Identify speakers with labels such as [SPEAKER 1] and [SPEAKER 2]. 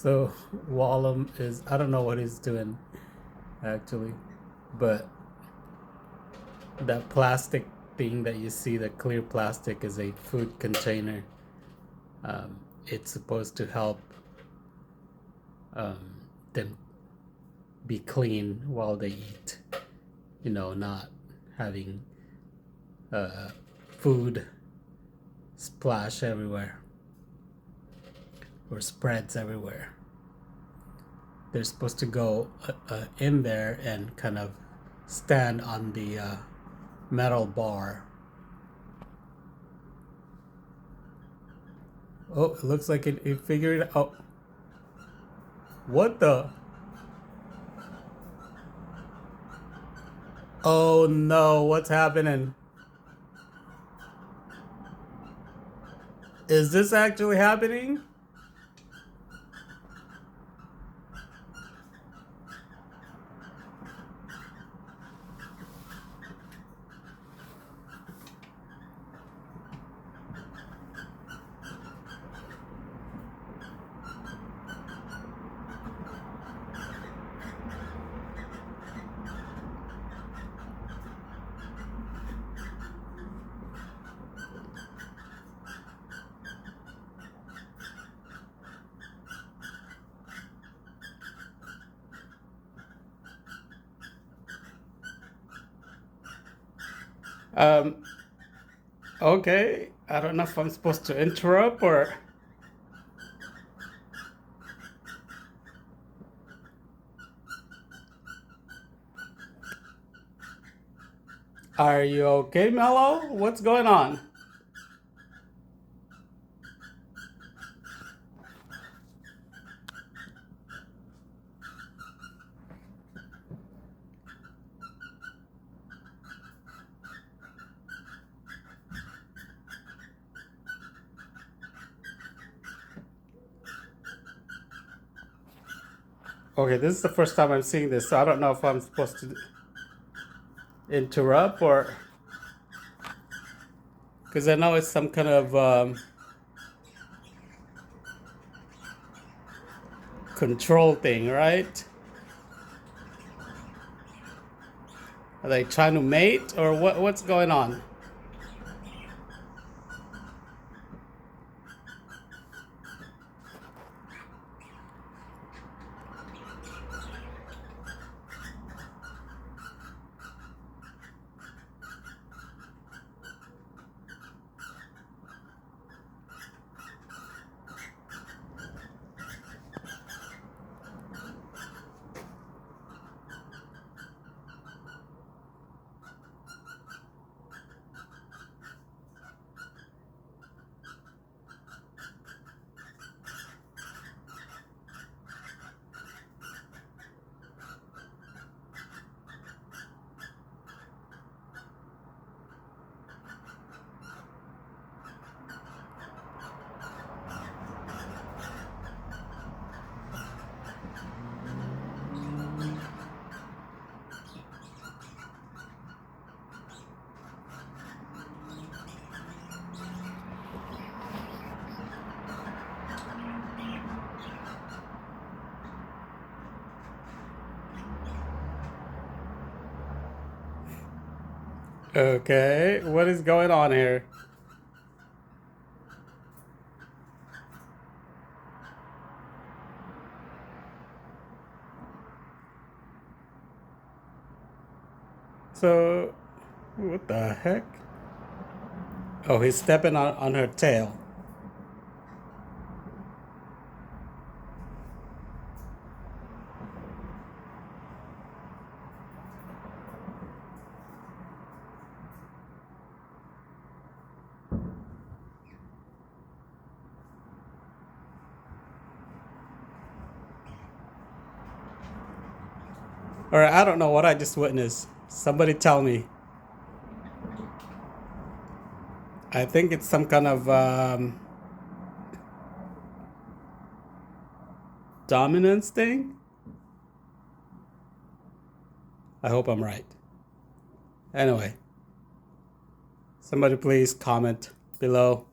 [SPEAKER 1] So Wallum is, I don't know what he's doing actually, but that plastic thing that you see, the clear plastic, is a food container. It's supposed to help them be clean while they eat, not having food splash everywhere or spreads everywhere. They're supposed to go in there and kind of stand on the metal bar. Oh, it looks like it figured it out. What the? Oh no, what's happening? Is this actually happening? Um, okay. I don't know if I'm supposed to interrupt or. Are you okay, Mello? What's going on? Okay, this is the first time I'm seeing this, so I don't know if I'm supposed to interrupt or. Because I know it's some kind of control thing, right? Are they trying to mate or what's going on? Okay, what is going on here? So, what the heck? Oh, he's stepping on her tail. Or I don't know what I just witnessed. Somebody tell me. I think it's some kind of dominance thing. I hope I'm right. Anyway, somebody please comment below.